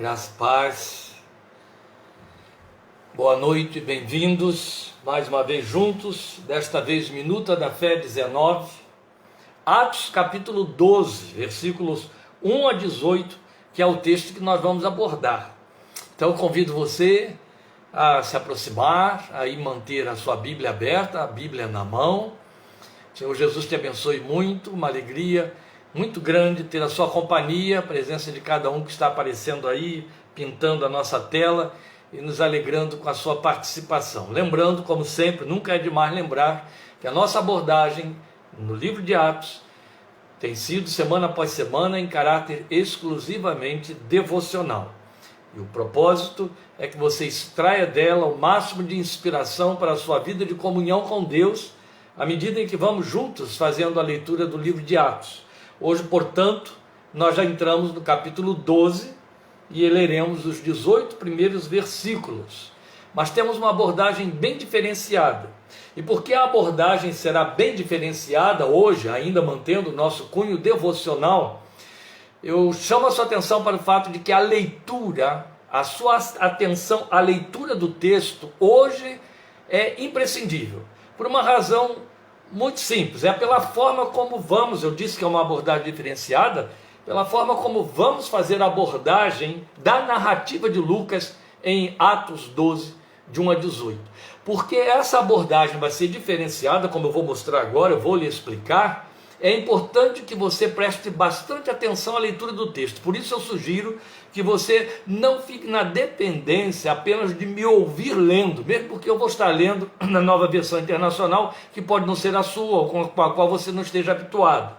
Graça e paz, boa noite, bem-vindos mais uma vez juntos, desta vez Minuta da Fé 19, Atos capítulo 12, versículos 1 a 18, que é o texto que nós vamos abordar. Então eu convido você a se aproximar, a manter a sua Bíblia aberta, a Bíblia na mão. Senhor Jesus te abençoe muito, uma alegria muito grande ter a sua companhia, a presença de cada um que está aparecendo aí, pintando a nossa tela e nos alegrando com a sua participação. Lembrando, como sempre, nunca é demais lembrar que a nossa abordagem no livro de Atos tem sido semana após semana em caráter exclusivamente devocional. E o propósito é que você extraia dela o máximo de inspiração para a sua vida de comunhão com Deus, à medida em que vamos juntos fazendo a leitura do livro de Atos. Hoje, portanto, nós já entramos no capítulo 12 e leremos os 18 primeiros versículos. Mas temos uma abordagem bem diferenciada. E porque a abordagem será bem diferenciada hoje, ainda mantendo o nosso cunho devocional, eu chamo a sua atenção para o fato de que a leitura, a sua atenção à leitura do texto hoje é imprescindível. Por uma razão muito simples, é pela forma como vamos, eu disse que é uma abordagem diferenciada, pela forma como vamos fazer a abordagem da narrativa de Lucas em Atos 12, de 1 a 18. Porque essa abordagem vai ser diferenciada, como eu vou mostrar agora, eu vou lhe explicar. É importante que você preste bastante atenção à leitura do texto. Por isso eu sugiro que você não fique na dependência apenas de me ouvir lendo, mesmo porque eu vou estar lendo na Nova Versão Internacional, que pode não ser a sua, ou com a qual você não esteja habituado.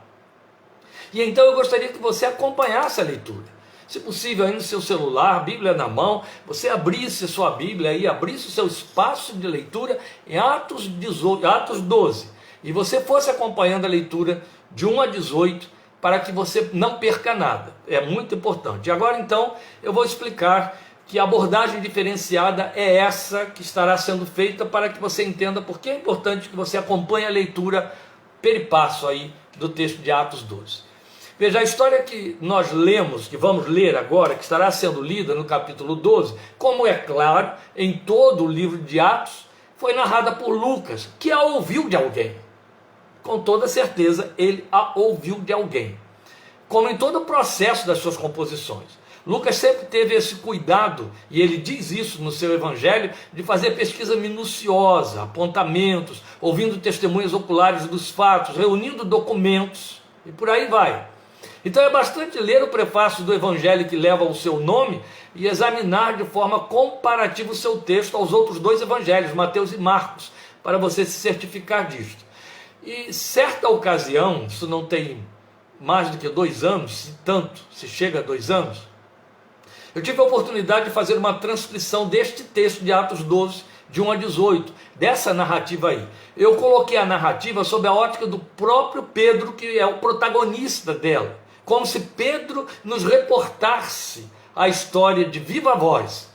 E então eu gostaria que você acompanhasse a leitura. Se possível, aí no seu celular, Bíblia na mão, você abrisse a sua Bíblia aí, abrisse o seu espaço de leitura em Atos 12. E você fosse acompanhando a leitura de 1 a 18, para que você não perca nada. É muito importante. E agora então eu vou explicar que a abordagem diferenciada é essa que estará sendo feita para que você entenda por que é importante que você acompanhe a leitura peripasso aí do texto de Atos 12. Veja, a história que nós lemos, que vamos ler agora, que estará sendo lida no capítulo 12, como é claro, em todo o livro de Atos, foi narrada por Lucas, que a ouviu de alguém. Com toda certeza, ele a ouviu de alguém. Como em todo o processo das suas composições. Lucas sempre teve esse cuidado, e ele diz isso no seu evangelho, de fazer pesquisa minuciosa, apontamentos, ouvindo testemunhas oculares dos fatos, reunindo documentos, e por aí vai. Então é bastante ler o prefácio do evangelho que leva o seu nome e examinar de forma comparativa o seu texto aos outros dois evangelhos, Mateus e Marcos, para você se certificar disto. E certa ocasião, isso não tem mais do que 2 anos, se chega a 2 anos, eu tive a oportunidade de fazer uma transcrição deste texto de Atos 12, de 1 a 18, dessa narrativa aí. Eu coloquei a narrativa sob a ótica do próprio Pedro, que é o protagonista dela, como se Pedro nos reportasse a história de viva voz.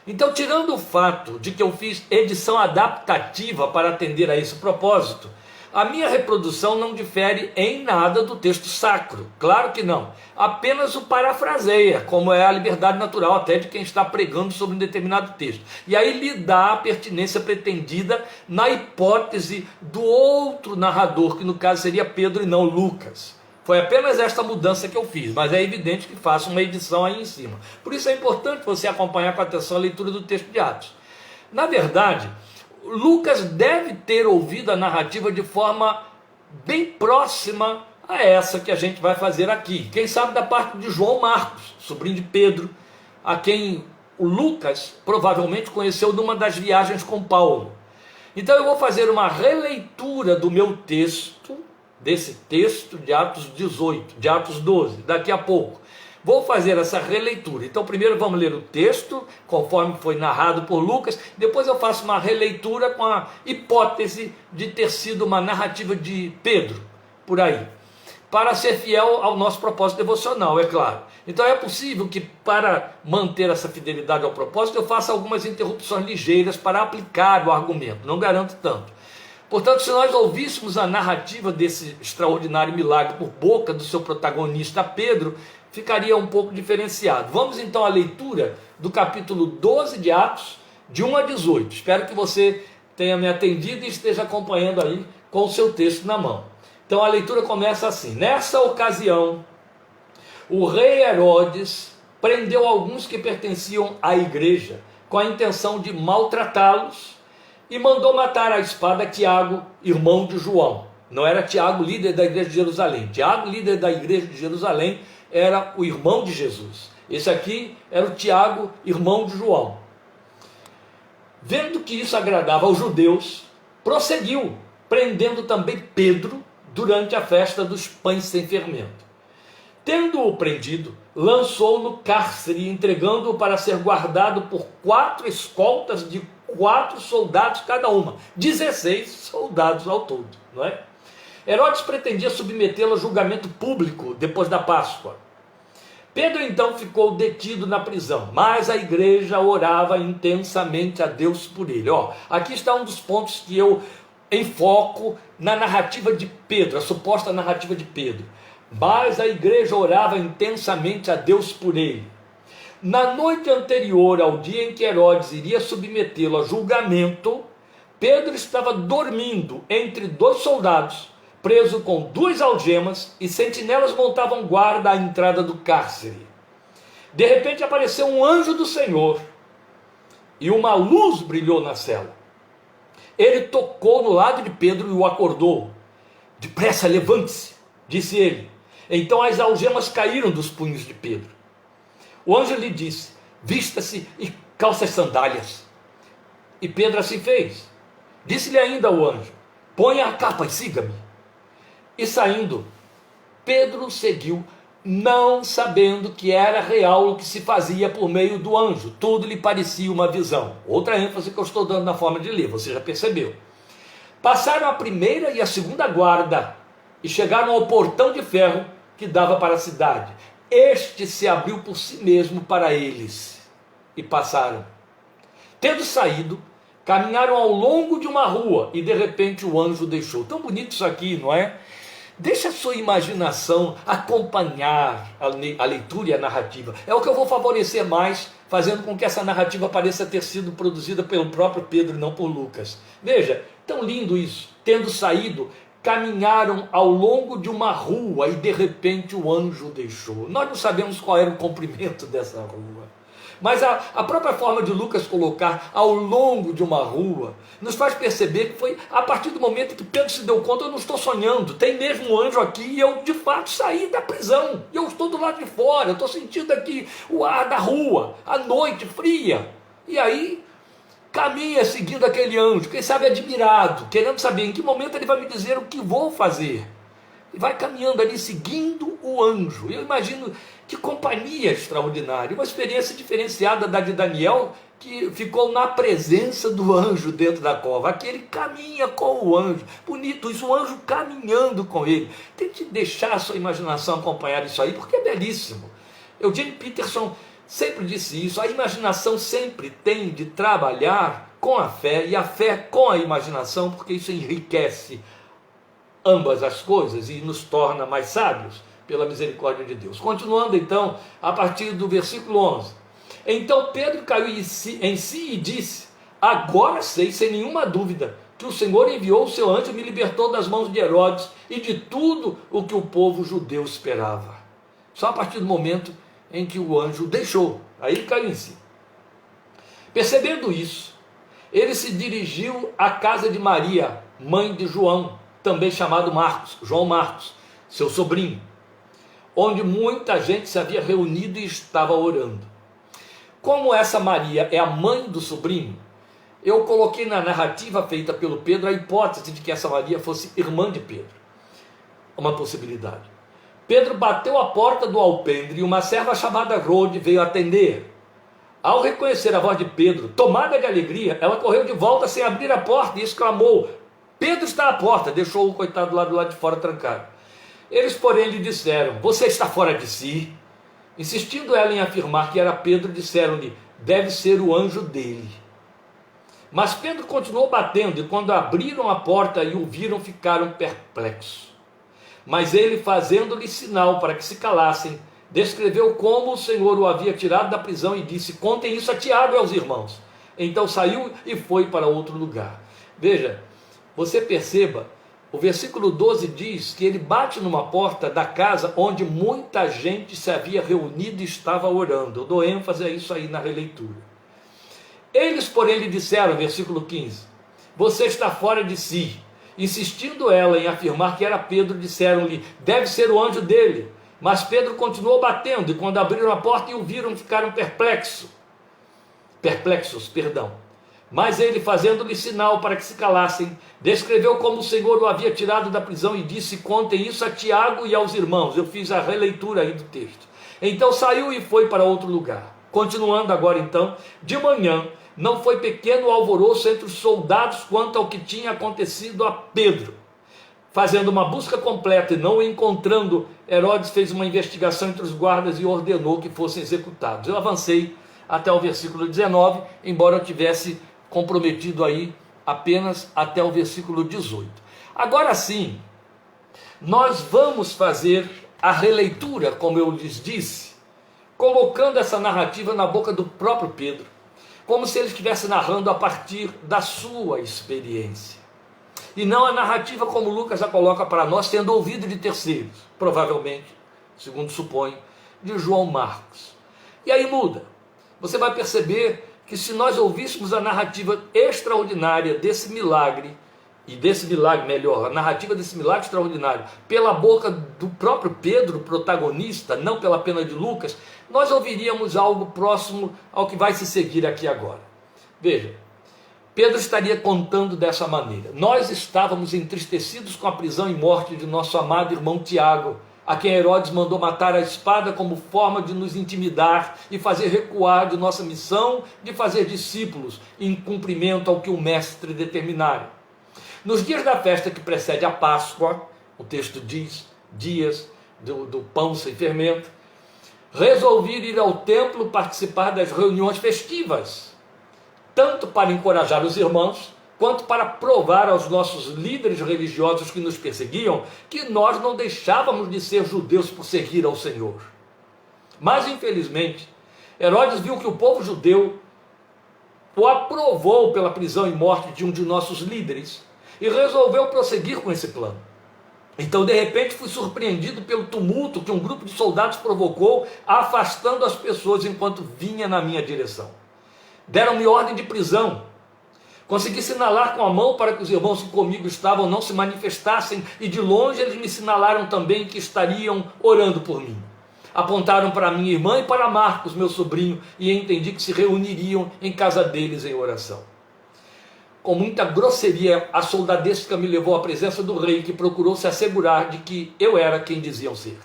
Então, tirando o fato de que eu fiz edição adaptativa para atender a esse propósito, a minha reprodução não difere em nada do texto sacro, claro que não, apenas o parafraseia, como é a liberdade natural até de quem está pregando sobre um determinado texto, e aí lhe dá a pertinência pretendida na hipótese do outro narrador, que no caso seria Pedro e não Lucas. Foi apenas esta mudança que eu fiz, mas é evidente que faço uma edição aí em cima. Por isso é importante você acompanhar com atenção a leitura do texto de Atos. Na verdade, Lucas deve ter ouvido a narrativa de forma bem próxima a essa que a gente vai fazer aqui. Quem sabe da parte de João Marcos, sobrinho de Pedro, a quem o Lucas provavelmente conheceu numa das viagens com Paulo. Então eu vou fazer uma releitura do meu texto, desse texto de Atos 18, de Atos 12, daqui a pouco. Vou fazer essa releitura. Então primeiro vamos ler o texto, conforme foi narrado por Lucas, depois eu faço uma releitura com a hipótese de ter sido uma narrativa de Pedro, por aí, para ser fiel ao nosso propósito devocional, é claro. Então é possível que, para manter essa fidelidade ao propósito, eu faça algumas interrupções ligeiras para aplicar o argumento, não garanto tanto. Portanto, se nós ouvíssemos a narrativa desse extraordinário milagre por boca do seu protagonista Pedro, ficaria um pouco diferenciado. Vamos então à leitura do capítulo 12 de Atos, de 1 a 18. Espero que você tenha me atendido e esteja acompanhando aí com o seu texto na mão. Então a leitura começa assim: nessa ocasião, o rei Herodes prendeu alguns que pertenciam à igreja, com a intenção de maltratá-los, e mandou matar à espada Tiago, irmão de João. Não era Tiago, líder da igreja de Jerusalém. Tiago, líder da igreja de Jerusalém, era o irmão de Jesus. Esse aqui era o Tiago, irmão de João. Vendo que isso agradava aos judeus, prosseguiu, prendendo também Pedro durante a festa dos pães sem fermento. Tendo-o prendido, lançou-o no cárcere, entregando-o para ser guardado por 4 escoltas de 4 soldados cada uma, 16 soldados ao todo, não é? Herodes pretendia submetê-lo a julgamento público depois da Páscoa. Pedro então ficou detido na prisão, mas a igreja orava intensamente a Deus por ele. Aqui está um dos pontos que eu enfoco na narrativa de Pedro, a suposta narrativa de Pedro. Mas a igreja orava intensamente a Deus por ele. Na noite anterior ao dia em que Herodes iria submetê-lo a julgamento, Pedro estava dormindo entre 2 soldados, preso com 2 algemas, e sentinelas montavam guarda à entrada do cárcere. De repente apareceu um anjo do Senhor, e uma luz brilhou na cela. Ele tocou no lado de Pedro e o acordou. Depressa, levante-se, disse ele. Então as algemas caíram dos punhos de Pedro. O anjo lhe disse: vista-se e calça as sandálias. E Pedro assim fez. Disse-lhe ainda o anjo: ponha a capa e siga-me. E saindo, Pedro seguiu, não sabendo que era real o que se fazia por meio do anjo. Tudo lhe parecia uma visão. Outra ênfase que eu estou dando na forma de ler, você já percebeu. Passaram a primeira e a segunda guarda e chegaram ao portão de ferro que dava para a cidade. Este se abriu por si mesmo para eles e passaram. Tendo saído, caminharam ao longo de uma rua e de repente o anjo deixou. Tão bonito isso aqui, não é? Deixa a sua imaginação acompanhar a leitura e a narrativa. É o que eu vou favorecer mais, fazendo com que essa narrativa pareça ter sido produzida pelo próprio Pedro e não por Lucas. Veja, tão lindo isso. Tendo saído, caminharam ao longo de uma rua e de repente o anjo deixou. Nós não sabemos qual era o comprimento dessa rua, mas a própria forma de Lucas colocar ao longo de uma rua nos faz perceber que foi a partir do momento que Pedro se deu conta: eu não estou sonhando, tem mesmo um anjo aqui e eu de fato saí da prisão, e eu estou do lado de fora, eu estou sentindo aqui o ar da rua, a noite fria, e aí caminha seguindo aquele anjo, quem sabe admirado, querendo saber em que momento ele vai me dizer o que vou fazer. E vai caminhando ali seguindo o anjo. Eu imagino que companhia extraordinária, uma experiência diferenciada da de Daniel, que ficou na presença do anjo dentro da cova. Aqui ele caminha com o anjo, bonito isso, o anjo caminhando com ele. Tente deixar a sua imaginação acompanhar isso aí, porque é belíssimo. Eugene Peterson sempre disse isso: a imaginação sempre tem de trabalhar com a fé, e a fé com a imaginação, porque isso enriquece ambas as coisas e nos torna mais sábios pela misericórdia de Deus. Continuando então, a partir do versículo 11. Então Pedro caiu em si e disse: agora sei, sem nenhuma dúvida, que o Senhor enviou o seu anjo e me libertou das mãos de Herodes e de tudo o que o povo judeu esperava. Só a partir do momento em que o anjo deixou, aí ele caiu em si. Percebendo isso, ele se dirigiu à casa de Maria, mãe de João, também chamado Marcos, João Marcos, seu sobrinho, onde muita gente se havia reunido e estava orando. Como essa Maria é a mãe do sobrinho, eu coloquei na narrativa feita pelo Pedro a hipótese de que essa Maria fosse irmã de Pedro. Uma possibilidade. Pedro bateu a porta do alpendre e uma serva chamada Rode veio atender. Ao reconhecer a voz de Pedro, tomada de alegria, ela correu de volta sem abrir a porta e exclamou: Pedro está à porta. Deixou o coitado lá do lado de fora trancado. Eles, porém, lhe disseram: você está fora de si. Insistindo ela em afirmar que era Pedro, disseram-lhe: deve ser o anjo dele. Mas Pedro continuou batendo, e quando abriram a porta e o viram, ficaram perplexos. Mas ele, fazendo-lhe sinal para que se calassem, descreveu como o Senhor o havia tirado da prisão e disse: contem isso a Tiago e aos irmãos. Então saiu e foi para outro lugar. Veja, você perceba, o versículo 12 diz que ele bate numa porta da casa onde muita gente se havia reunido e estava orando. Eu dou ênfase a isso aí na releitura. Eles, porém, lhe disseram, versículo 15: você está fora de si. Insistindo ela em afirmar que era Pedro, disseram-lhe: deve ser o anjo dele. Mas Pedro continuou batendo, e quando abriram a porta e o viram, ficaram perplexos. Mas ele, fazendo-lhe sinal para que se calassem, descreveu como o Senhor o havia tirado da prisão e disse: contem isso a Tiago e aos irmãos. Eu fiz a releitura aí do texto. Então saiu e foi para outro lugar. Continuando agora então, de manhã, não foi pequeno o alvoroço entre os soldados quanto ao que tinha acontecido a Pedro. Fazendo uma busca completa e não o encontrando, Herodes fez uma investigação entre os guardas e ordenou que fossem executados. Eu avancei até o versículo 19, embora eu tivesse comprometido aí apenas até o versículo 18. Agora sim, nós vamos fazer a releitura, como eu lhes disse, colocando essa narrativa na boca do próprio Pedro, como se ele estivesse narrando a partir da sua experiência. E não a narrativa como Lucas a coloca para nós, tendo ouvido de terceiros, provavelmente, segundo suponho, de João Marcos. E aí muda. Você vai perceber que se nós ouvíssemos a narrativa extraordinária desse milagre, a narrativa desse milagre extraordinário, pela boca do próprio Pedro, protagonista, não pela pena de Lucas, nós ouviríamos algo próximo ao que vai se seguir aqui agora. Veja, Pedro estaria contando dessa maneira: nós estávamos entristecidos com a prisão e morte de nosso amado irmão Tiago, a quem Herodes mandou matar a espada como forma de nos intimidar e fazer recuar de nossa missão de fazer discípulos em cumprimento ao que o mestre determinara. Nos dias da festa que precede a Páscoa, o texto diz, dias do pão sem fermento, resolvi ir ao templo participar das reuniões festivas, tanto para encorajar os irmãos, quanto para provar aos nossos líderes religiosos que nos perseguiam, que nós não deixávamos de ser judeus por seguir ao Senhor. Mas, infelizmente, Herodes viu que o povo judeu o aprovou pela prisão e morte de um de nossos líderes, e resolveu prosseguir com esse plano. Então, de repente, fui surpreendido pelo tumulto que um grupo de soldados provocou, afastando as pessoas enquanto vinha na minha direção. Deram-me ordem de prisão. Consegui sinalar com a mão para que os irmãos que comigo estavam não se manifestassem, e de longe eles me sinalaram também que estariam orando por mim. Apontaram para minha irmã e para Marcos, meu sobrinho, e entendi que se reuniriam em casa deles em oração. Com muita grosseria, a soldadesca me levou à presença do rei, que procurou se assegurar de que eu era quem diziam ser.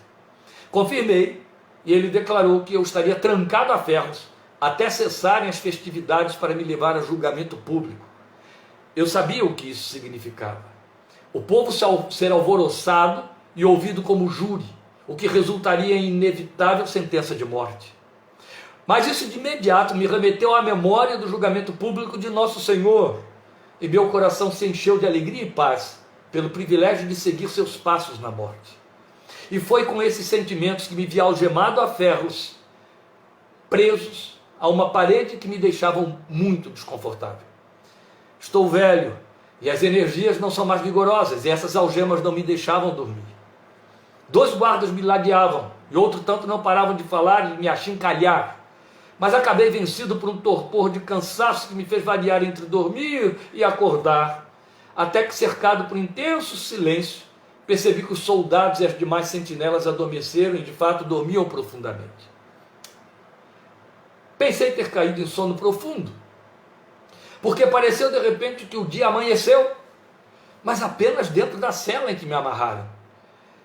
Confirmei, e ele declarou que eu estaria trancado a ferros até cessarem as festividades para me levar a julgamento público. Eu sabia o que isso significava. O povo ser alvoroçado e ouvido como júri, o que resultaria em inevitável sentença de morte. Mas isso de imediato me remeteu à memória do julgamento público de nosso Senhor, e meu coração se encheu de alegria e paz pelo privilégio de seguir seus passos na morte. E foi com esses sentimentos que me vi algemado a ferros, presos a uma parede que me deixavam muito desconfortável. Estou velho e as energias não são mais vigorosas, e essas algemas não me deixavam dormir. 2 guardas me ladeavam e outro tanto não paravam de falar e me achincalhar. Mas acabei vencido por um torpor de cansaço que me fez variar entre dormir e acordar, até que, cercado por intenso silêncio, percebi que os soldados e as demais sentinelas adormeceram e de fato dormiam profundamente. Pensei ter caído em sono profundo, porque pareceu de repente que o dia amanheceu, mas apenas dentro da cela em que me amarraram.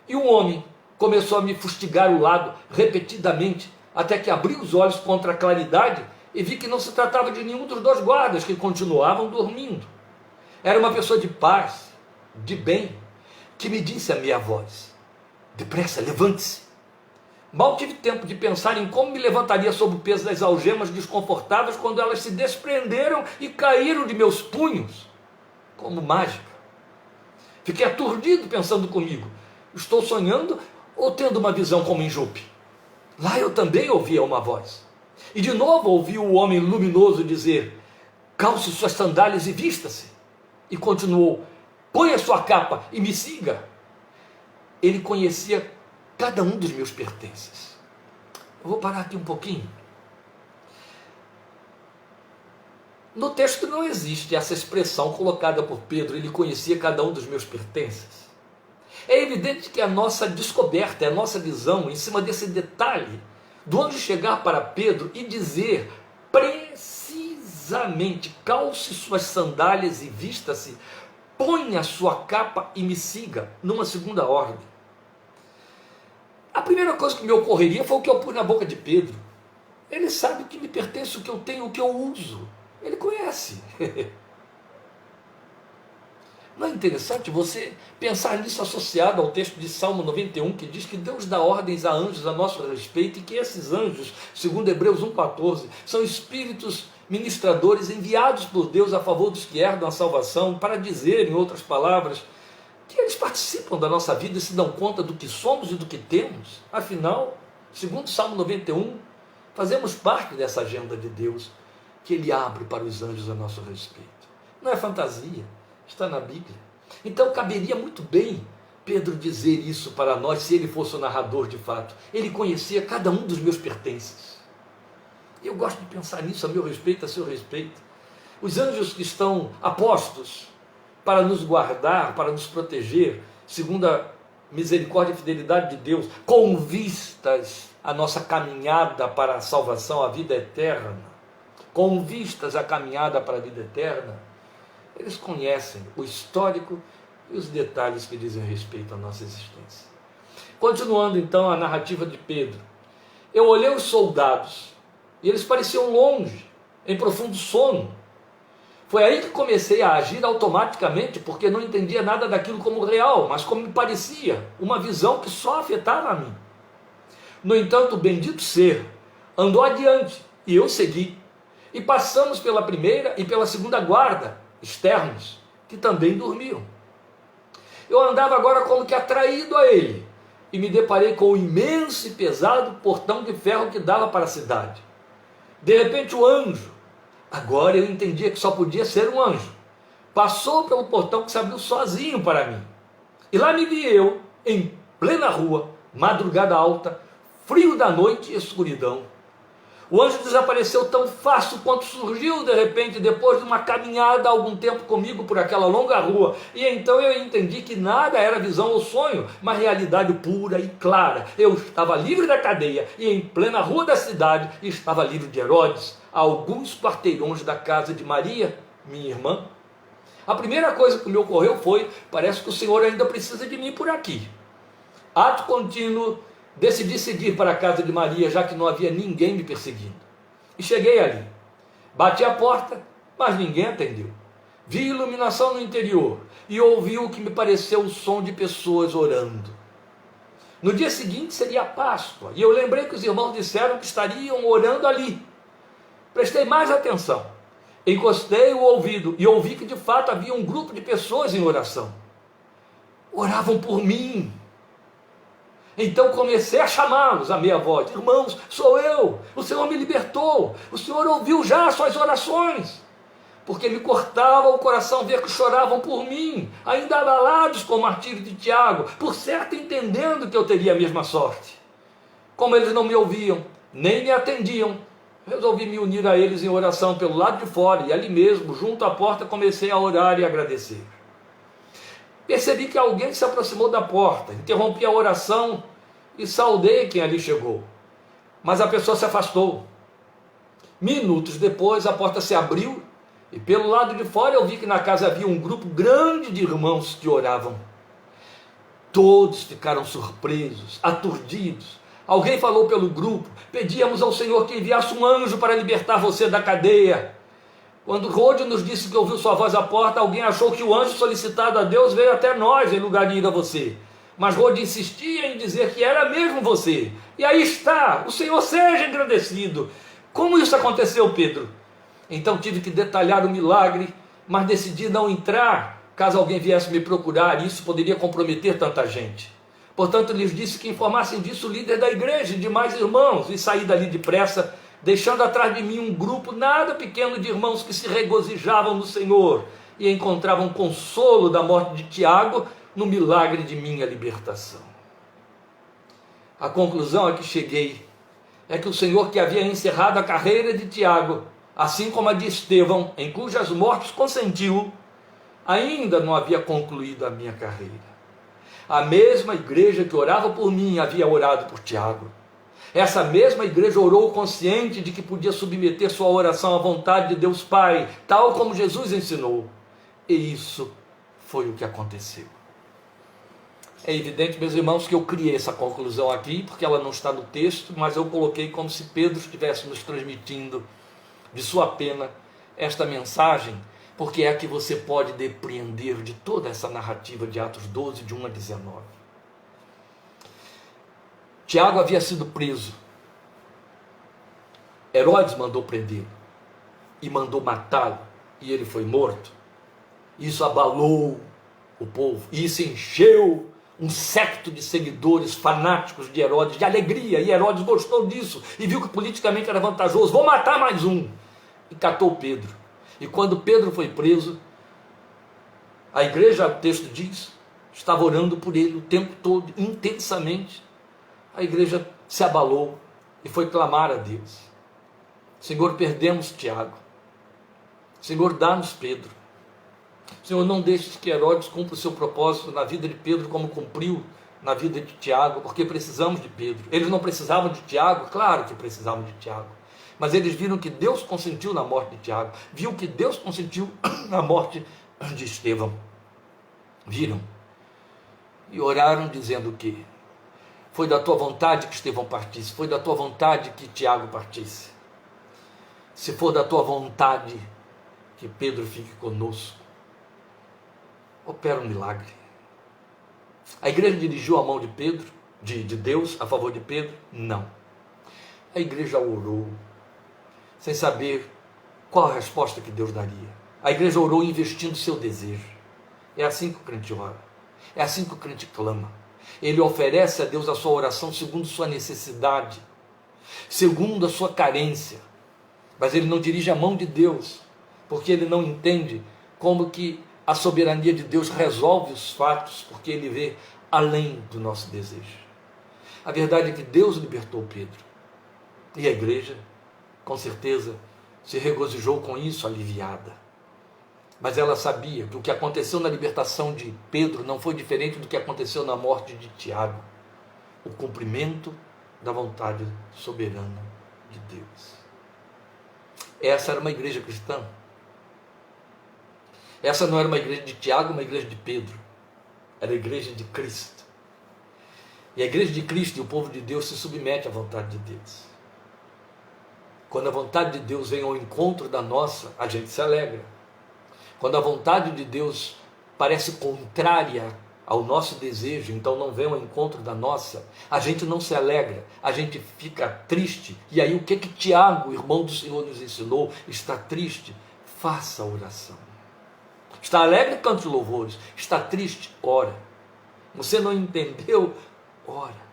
E um homem começou a me fustigar o lado repetidamente, até que abri os olhos contra a claridade e vi que não se tratava de nenhum dos 2 guardas, que continuavam dormindo. Era uma pessoa de paz, de bem, que me disse a meia voz: depressa, levante-se. Mal tive tempo de pensar em como me levantaria sob o peso das algemas desconfortáveis, quando elas se desprenderam e caíram de meus punhos, como mágica. Fiquei aturdido pensando comigo: estou sonhando ou tendo uma visão como em Jope? Lá eu também ouvia uma voz. E de novo ouvi o homem luminoso dizer: calce suas sandálias e vista-se. E continuou: põe a sua capa e me siga. Ele conhecia cada um dos meus pertences. Eu vou parar aqui um pouquinho. No texto não existe essa expressão colocada por Pedro: ele conhecia cada um dos meus pertences. É evidente que a nossa descoberta, a nossa visão, em cima desse detalhe, do anjo chegar para Pedro e dizer precisamente: calce suas sandálias e vista-se, ponha a sua capa e me siga, numa segunda ordem. A primeira coisa que me ocorreria foi o que eu pus na boca de Pedro. Ele sabe o que me pertence, o que eu tenho, o que eu uso. Ele conhece. Não é interessante você pensar nisso associado ao texto de Salmo 91, que diz que Deus dá ordens a anjos a nosso respeito, e que esses anjos, segundo Hebreus 1,14, são espíritos ministradores enviados por Deus a favor dos que herdam a salvação, para dizer, em outras palavras, que eles participam da nossa vida e se dão conta do que somos e do que temos. Afinal, segundo Salmo 91, fazemos parte dessa agenda de Deus, que Ele abre para os anjos a nosso respeito. Não é fantasia, está na Bíblia. Então caberia muito bem Pedro dizer isso para nós, se ele fosse o narrador de fato. Ele conhecia cada um dos meus pertences. Eu gosto de pensar nisso a meu respeito, a seu respeito. Os anjos que estão apostos para nos guardar, para nos proteger, segundo a misericórdia e fidelidade de Deus, com vistas à nossa caminhada para a salvação, a vida eterna, com vistas à caminhada para a vida eterna, eles conhecem o histórico e os detalhes que dizem respeito à nossa existência. Continuando então a narrativa de Pedro, eu olhei os soldados e eles pareciam longe, em profundo sono. Foi aí que comecei a agir automaticamente, porque não entendia nada daquilo como real, mas como me parecia, uma visão que só afetava a mim. No entanto, o bendito ser andou adiante e eu segui. E passamos pela primeira e pela segunda guarda, externos, que também dormiam. Eu andava agora como que atraído a ele, e me deparei com o imenso e pesado portão de ferro que dava para a cidade. De repente o anjo, agora eu entendia que só podia ser um anjo, passou pelo portão que se abriu sozinho para mim. E lá me vi eu, em plena rua, madrugada alta, frio da noite e escuridão. O anjo desapareceu tão fácil quanto surgiu de repente, depois de uma caminhada há algum tempo comigo por aquela longa rua. E então eu entendi que nada era visão ou sonho, mas realidade pura e clara. Eu estava livre da cadeia e em plena rua da cidade, e estava livre de Herodes, a alguns quarteirões da casa de Maria, minha irmã. A primeira coisa que me ocorreu foi: parece que o Senhor ainda precisa de mim por aqui. Ato contínuo, decidi seguir para a casa de Maria, já que não havia ninguém me perseguindo. E cheguei ali. Bati a porta, mas ninguém atendeu. Vi iluminação no interior e ouvi o que me pareceu o som de pessoas orando. No dia seguinte seria a Páscoa, e eu lembrei que os irmãos disseram que estariam orando ali. Prestei mais atenção. Encostei o ouvido e ouvi que de fato havia um grupo de pessoas em oração. Oravam por mim. Então comecei a chamá-los à meia voz: irmãos, sou eu, o Senhor me libertou, o Senhor ouviu já as suas orações. Porque me cortava o coração ver que choravam por mim, ainda abalados com o martírio de Tiago, por certo entendendo que eu teria a mesma sorte. Como eles não me ouviam, nem me atendiam, resolvi me unir a eles em oração pelo lado de fora, e ali mesmo, junto à porta, comecei a orar e agradecer. Percebi que alguém se aproximou da porta, interrompi a oração e saudei quem ali chegou. Mas a pessoa se afastou. Minutos depois, a porta se abriu e pelo lado de fora eu vi que na casa havia um grupo grande de irmãos que oravam. Todos ficaram surpresos, aturdidos. Alguém falou pelo grupo: pedíamos ao Senhor que enviasse um anjo para libertar você da cadeia. Quando Rode nos disse que ouviu sua voz à porta, alguém achou que o anjo solicitado a Deus veio até nós em lugar de ir a você. Mas Rode insistia em dizer que era mesmo você. E aí está, o Senhor seja engrandecido. Como isso aconteceu, Pedro? Então tive que detalhar o milagre, mas decidi não entrar, caso alguém viesse me procurar, e isso poderia comprometer tanta gente. Portanto, lhes disse que informassem disso o líder da igreja e demais irmãos, e saí dali depressa, deixando atrás de mim um grupo nada pequeno de irmãos que se regozijavam no Senhor e encontravam consolo da morte de Tiago no milagre de minha libertação. A conclusão a que cheguei é que o Senhor, que havia encerrado a carreira de Tiago, assim como a de Estevão, em cujas mortes consentiu, ainda não havia concluído a minha carreira. A mesma igreja que orava por mim havia orado por Tiago. Essa mesma igreja orou consciente de que podia submeter sua oração à vontade de Deus Pai, tal como Jesus ensinou. E isso foi o que aconteceu. É evidente, meus irmãos, que eu criei essa conclusão aqui, porque ela não está no texto, mas eu coloquei como se Pedro estivesse nos transmitindo de sua pena esta mensagem, porque é a que você pode depreender de toda essa narrativa de Atos 12, de 1 a 19. Tiago havia sido preso. Herodes mandou prendê-lo e mandou matá-lo, e ele foi morto. Isso abalou o povo, e isso encheu um séquito de seguidores fanáticos de Herodes de alegria, e Herodes gostou disso, e viu que politicamente era vantajoso. Vou matar mais um. E catou Pedro. E quando Pedro foi preso, a igreja, o texto diz, estava orando por ele o tempo todo, intensamente. A igreja se abalou e foi clamar a Deus. Senhor, perdemos Tiago. Senhor, dá-nos Pedro. Senhor, não deixes que Herodes cumpra o seu propósito na vida de Pedro como cumpriu na vida de Tiago, porque precisamos de Pedro. Eles não precisavam de Tiago? Claro que precisavam de Tiago. Mas eles viram que Deus consentiu na morte de Tiago. Viu que Deus consentiu na morte de Estevão. Viram? E oraram dizendo o quê? Foi da tua vontade que Estevão partisse. Foi da tua vontade que Tiago partisse. Se for da tua vontade que Pedro fique conosco, opera um milagre. A igreja dirigiu a mão de Pedro, de Deus, a favor de Pedro? Não. A igreja orou, sem saber qual a resposta que Deus daria. A igreja orou investindo seu desejo. É assim que o crente ora. É assim que o crente clama. Ele oferece a Deus a sua oração segundo sua necessidade, segundo a sua carência. Mas ele não dirige a mão de Deus, porque ele não entende como que a soberania de Deus resolve os fatos, porque ele vê além do nosso desejo. A verdade é que Deus libertou Pedro. E a igreja, com certeza, se regozijou com isso, aliviada. Mas ela sabia que o que aconteceu na libertação de Pedro não foi diferente do que aconteceu na morte de Tiago. O cumprimento da vontade soberana de Deus. Essa era uma igreja cristã. Essa não era uma igreja de Tiago, uma igreja de Pedro. Era a igreja de Cristo. E a igreja de Cristo e o povo de Deus se submete à vontade de Deus. Quando a vontade de Deus vem ao encontro da nossa, a gente se alegra. Quando a vontade de Deus parece contrária ao nosso desejo, então não vem ao encontro da nossa, a gente não se alegra, a gente fica triste. E aí o que Tiago, irmão do Senhor, nos ensinou? Está triste? Faça a oração. Está alegre? Cante louvores. Está triste? Ora. Você não entendeu? Ora.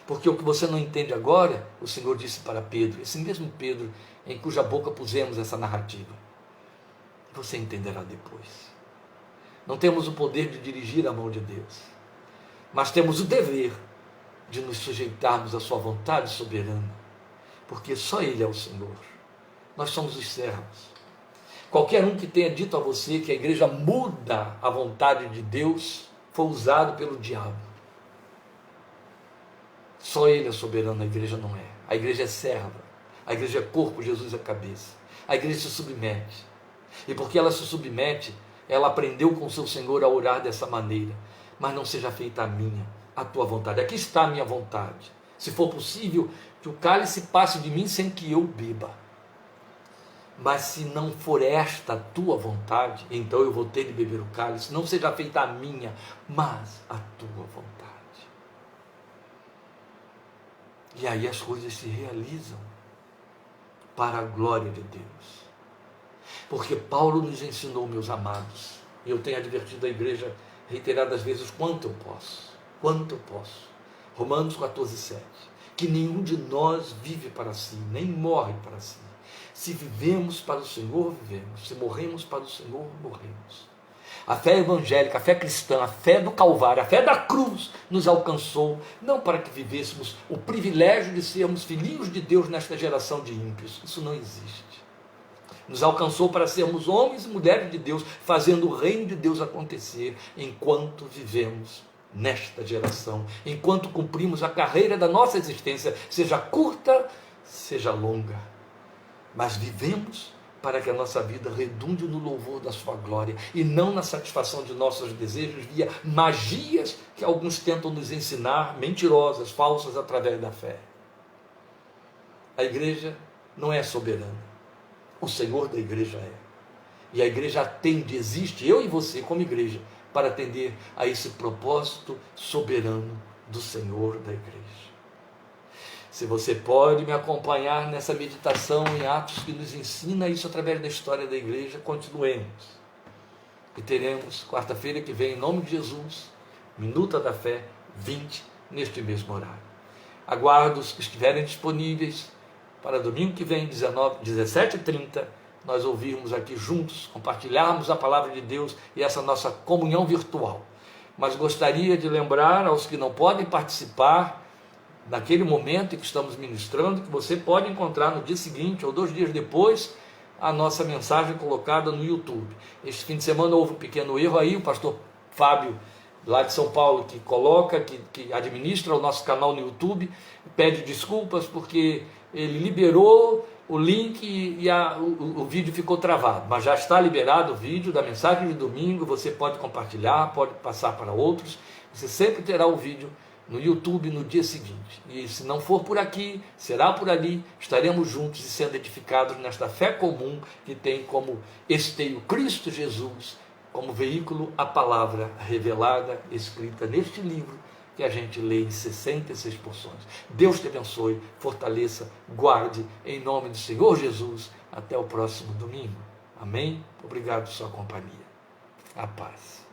Porque o que você não entende agora, o Senhor disse para Pedro, esse mesmo Pedro em cuja boca pusemos essa narrativa, você entenderá depois. Não temos o poder de dirigir a mão de Deus, mas temos o dever de nos sujeitarmos à sua vontade soberana, porque só Ele é o Senhor. Nós somos os servos. Qualquer um que tenha dito a você que a igreja muda a vontade de Deus, foi usado pelo diabo. Só Ele é soberano, a igreja não é. A igreja é serva, a igreja é corpo, Jesus é cabeça. A igreja se submete. E porque ela se submete, ela aprendeu com o seu Senhor a orar dessa maneira. Mas não seja feita a minha, a tua vontade. Aqui está a minha vontade. Se for possível, que o cálice passe de mim sem que eu beba. Mas se não for esta a tua vontade, então eu vou ter de beber o cálice. Não seja feita a minha, mas a tua vontade. E aí as coisas se realizam para a glória de Deus. Porque Paulo nos ensinou, meus amados, e eu tenho advertido a igreja reiteradas vezes quanto eu posso. quanto eu posso. Romanos 14:7. Que nenhum de nós vive para si, nem morre para si. Se vivemos para o Senhor, vivemos. Se morremos para o Senhor, morremos. A fé evangélica, a fé cristã, a fé do Calvário, a fé da cruz nos alcançou, não para que vivêssemos o privilégio de sermos filhinhos de Deus nesta geração de ímpios. Isso não existe. Nos alcançou para sermos homens e mulheres de Deus, fazendo o reino de Deus acontecer enquanto vivemos nesta geração, enquanto cumprimos a carreira da nossa existência, seja curta, seja longa. Mas vivemos para que a nossa vida redunde no louvor da sua glória e não na satisfação de nossos desejos via magias que alguns tentam nos ensinar, mentirosas, falsas, através da fé. A igreja não é soberana. O Senhor da igreja é. E a igreja atende, existe, eu e você como igreja, para atender a esse propósito soberano do Senhor da igreja. Se você pode me acompanhar nessa meditação em Atos que nos ensina isso através da história da igreja, continuemos. E teremos, quarta-feira que vem, em nome de Jesus, Minuta da Fé 20, neste mesmo horário. Aguardo os que estiverem disponíveis para domingo que vem, 17h30, nós ouvirmos aqui juntos, compartilharmos a palavra de Deus e essa nossa comunhão virtual. Mas gostaria de lembrar aos que não podem participar naquele momento em que estamos ministrando, que você pode encontrar no dia seguinte ou 2 dias depois a nossa mensagem colocada no YouTube. Este fim de semana houve um pequeno erro aí, o pastor Fábio, lá de São Paulo, que coloca, que administra o nosso canal no YouTube, pede desculpas porque ele liberou o link e o vídeo ficou travado, mas já está liberado o vídeo da mensagem de domingo, você pode compartilhar, pode passar para outros, você sempre terá o vídeo no YouTube no dia seguinte, e se não for por aqui, será por ali, estaremos juntos e sendo edificados nesta fé comum que tem como esteio Cristo Jesus, como veículo a palavra revelada, escrita neste livro, que a gente lê em 66 porções. Deus te abençoe, fortaleça, guarde, em nome do Senhor Jesus, até o próximo domingo. Amém? Obrigado por sua companhia. A paz.